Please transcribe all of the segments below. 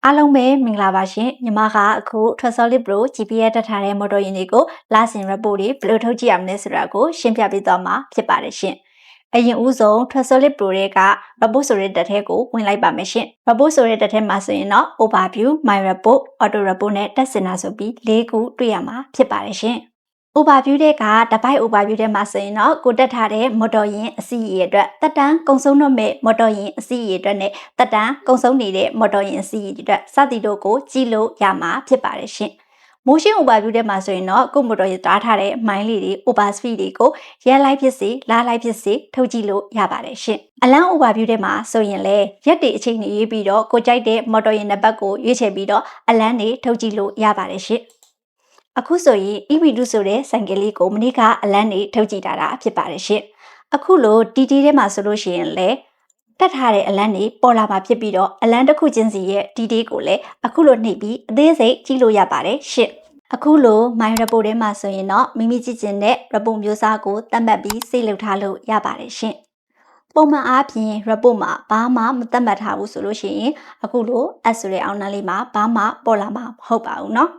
အားလုံးပဲမင်္ဂလာပါရှင်ညီမကအခု Trustsolid Pro GPS တက်ထားတဲ့ motor ယာဉ်တွေကိုလာဆင် report တွေဘယ်လိုထုတ်ကြည့်ရမလဲဆိုတာကိုရှင်းပြပေးသွားမှာဖြစ်ပါတယ်ရှင်အရင်ဦးဆုံး Trustsolid Pro တွေက report ဆိုတဲ့တက်ထဲကိုဝင်လိုက်ပါမယ်ရှင် report ဆိုတဲ့တက်ထဲမှာဆိုရင်တော့ overview my report auto report နဲ့တက်စင်တာဆိုပြီး၄ခုတွေ့ရမှာဖြစ်ပါတယ်ရှင်overview တွေကတပိုက် overview ထဲမှာဆိုရင်တော့ကိုတက်ထားတဲ့ motor ယာဉ်အစီအရေအတွက်တက်တန်းကုံဆုံးတော့မဲ့ motor ယာဉ်အစီအရေအတွက်နဲ့တက်တန်းကုံဆုံးနေတဲ့ motor ယာဉ်အစီအရေအတွက်စသည်တို့ကိုကြည့်လို့ရမှာဖြစ်ပါတယ်ရှင် motion overview ထဲမှာဆိုရင်တော့ကို motor ယာဉ်သားထားတဲ့ မိုင်းလေးတွေ over speed တွေကိုရက်လိုက်ဖြစ်စေလာလိုက်ဖြစ်စေထုတ်ကြည့်လို့ရပါတယ်ရှင်အလန်း overview ထဲမှာဆိုရင်လည်းရက်တွေအချိန်တွေရွေးပြီးတော့ကိုကြိုက်တဲ့ motor ယာဉ်နံပါတ်ကိုရွေးချယ်ပြီးတော့အလန်းတွေထုတ်ကြည့်လို့ရပါတယ်ရှင်အခုဆိုရင် EV2 ဆိုတဲ့ဆိုင်ကယ်လေးကိုမနေ့ကအလန်းနေထုတ်ကြည့်တာဖြစ်ပါတယ်ရှင်အခုလို TT ထဲမှာဆိုလို့ရှိရင်လည်းတက်ထားတဲ့အလန်းနေပေါ်လာမှာဖြစ်ပြီးတော့အလန်းတစ်ခုချင်းစီရဲ့ TT ကိုလည်းအခုလိုနှိပ်ပြီးအသေးစိတ်ကြည့်လို့ရပါတယ်ရှင်အခုလို my report ထဲမှာဆိုရင်တော့မိမိကြည့်ချင်တဲ့ report မျိုးစားကိုသတ်မှတ်ပြီးစိတ်လုပ်ထားလို့ရပါတယ်ရှင်ပုံမှန်အားဖြင့် report မှာဘာမှမသတ်မှတ်ထားဘူးဆိုလို့ရှိရင်အခုလို S ဆိုတဲ့အောက်နှန်းလေးမှာဘာမှပေါ်လာမှာမဟုတ်ပါဘူးเนาะ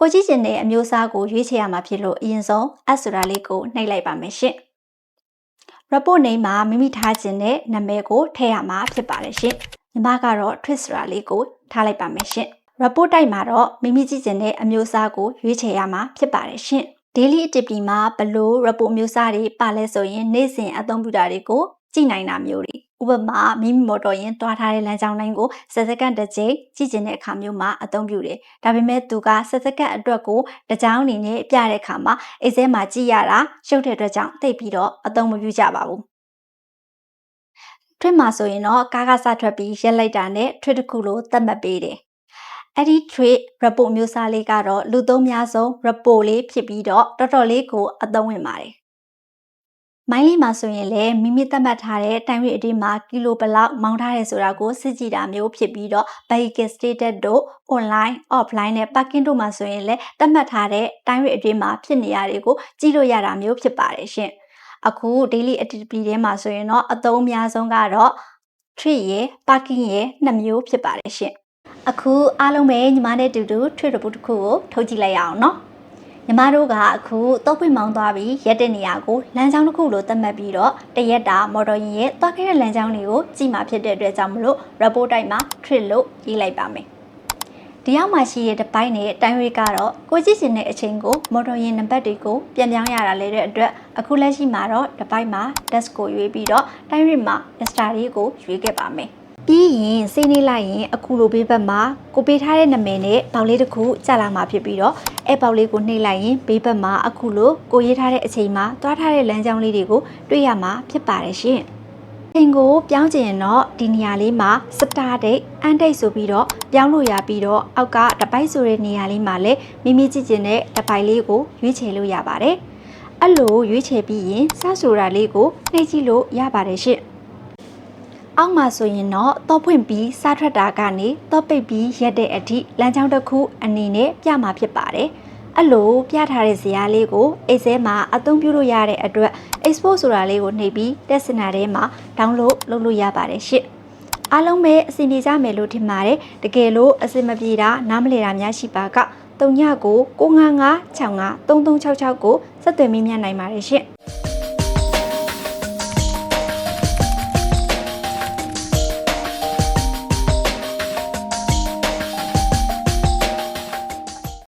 ကိုကြည့်ချင်တဲ့အမျိုးအစားကိုရွေးချယ်ရမှာဖြစ်လို့အရင်ဆုံး add ဆိုတာလေးကိုနှိပ်လိုက်ပါမယ်ရှင် report name မှာမိမိထားချင်တဲ့နာမည်ကိုထည့်ရမှာဖြစ်ပါတယ်ရှင်ညီမကတော့ twist ဆိုတာလေးကိုထားလိုက်ပါမယ်ရှင် report type မှာတော့မိမိကြည့်ချင်တဲ့အမျိုးအစားကိုရွေးချယ်ရမှာဖြစ်ပါတယ်ရှင် daily activity မှာဘလို့ report မျိုးစားတွေပါလဲဆိုရင်နေ့စဉ်အသုံးပြုတာတွေကိုကြည့်နိုင်တာမျိုးတွေဥပမာမိမိမော်တော်ယာဉ်တွားထားတဲ့လမ်းကြောင်းတိုင်းကို10စက္ကန့်တစ်ချိန်ကြည့်ကျင်တဲ့အခါမျိုးမှာအသုံးပြုတယ်။ဒါပေမဲ့သူက10စက္ကန့်အတွက်ကိုတစ်ကြောင်းအနေနဲ့ပြတဲ့အခါမှာအိတ်ဆဲမှာကြည့်ရတာရှုပ်တဲ့အတွက်ကြောင့်သိပြီးတော့အသုံးမပြုကြပါဘူး။ Trip မှာဆိုရင်တော့ကားကစထွက်ပြီးရက်လိုက်တာနဲ့ trip တစ်ခုလို့သတ်မှတ်ပေးတယ်။အဲ့ဒီ trip report မျိုးစားလေးကတော့လူသုံးများဆုံး report လေးဖြစ်ပြီးတော့တော်တော်လေးကိုအသုံးဝင်ပါတယ်။မိုင်းလေးမှာဆိုရင်လည်းမိမိသတ်မှတ်ထားတဲ့တိုင်းရိပ်အတင်းမှာကီလိုဘလောက်မောင်းထားရဲဆိုတာကိုစစ်ကြည့်တာမျိုးဖြစ်ပြီးတော့ vehicle status တို့ online offline နဲ့ parking တို့မှာဆိုရင်လည်းသတ်မှတ်ထားတဲ့တိုင်းရိပ်အတင်းမှာဖြစ်နေရတွေကိုကြည့်လို့ရတာမျိုးဖြစ်ပါတယ်ရှင်အခု daily activity ထဲမှာဆိုရင်တော့အသုံးအများဆုံးကတော့ trip ရယ် parking ရယ်နှစ်မျိုးဖြစ်ပါတယ်ရှင်အခုအားလုံးပဲညီမနဲ့တူတူ trip report တစ်ခုကိုထုတ်ကြည့်လိုက်ရအောင်နော်ညီမတို့ကအခုတောက်ပွင့်မောင်းသွားပြီးရက်တဲ့နေရာကိုလမ်းကြောင်းတစ်ခုလိုသတ်မှတ်ပြီးတော့တရက်တာမော်တော်ယာဉ်ရဲ့သွားခဲ့တဲ့လမ်းကြောင်းတွေကိုကြည့်မှာဖြစ်တဲ့အတွက်ကြောင့်မလို့ report type မှာ trip လို့ရေးလိုက်ပါမယ်ဒီအောက်မှာရှိတဲ့တစ်ပိုင်းနဲ့တိုင်းရိပ်ကတော့ကိုကြည့်ချင်တဲ့အချိန်ကိုမော်တော်ယာဉ်နံပါတ်တွေကိုပြန်ပြောင်းရတာလေတဲ့အတွက်အခုလက်ရှိမှာတော့တစ်ပိုင်းမှာ desk ကိုရွေးပြီးတော့တိုင်းရိပ်မှာ extra လေးကိုရွေးခဲ့ပါမယ်ပြီးရင်စိနေလိုက်ရင်အခုလိုဘေးဘက်မှာကိုပေးထားတဲ့နာမည်နဲ့ပေါက်လေးတစ်ခုကြာလာမှာဖြစ်ပြီးတော့အဲ့ပေါက်လေးကိုနှိပ်လိုက်ရင်ဘေးဘက်မှာအခုလိုကိုရေးထားတဲ့အချိန်မှာသွားထားတဲ့လမ်းကြောင်းလေးတွေကိုတွေ့ရမှာဖြစ်ပါတယ်ရှင်အချိန်ကိုပြောင်းကျင်ရင်တော့ဒီနေရာလေးမှာ star date end date ဆိုပြီးတော့ပြောင်းလို့ရပြီးတော့အောက်ကတပိုက်ဆိုတဲ့နေရာလေးမှာလည်းမိမိကြည့်ကျင်တဲ့တပိုက်လေးကိုရွေးချယ်လို့ရပါတယ်အဲ့လိုရွေးချယ်ပြီးရင်စဆိုတာလေးကိုနှိပ်ကြည့်လို့ရပါတယ်ရှင်အောက်မှာဆိုရင်တော့တော့ဖွင့်ပြီးစားထွက်တာကနေတော့ပိတ်ပြီးရက်တဲ့အထိလမ်းကြောင်းတစ်ခုအနေနဲ့ပြမှာဖြစ်ပါတယ်။အဲ့လိုပြထားတဲ့ဇာတ်လေးကိုအိတ်ဆဲမှာအသုံးပြုလို့ရတဲ့အတွက် export ဆိုတာလေးကိုနှိပ်ပြီးတက်စင်တာထဲမှာ download လုပ်လို့ရပါတယ်ရှင့်။အားလုံးပဲအဆင်ပြေကြမယ်လို့ထင်ပါတယ်။တကယ်လို့အဆင်မပြေတာနားမလည်တာများရှိပါက39965336ကိုဆက်သွယ်မိမြနိုင်ပါတယ်ရှင့်။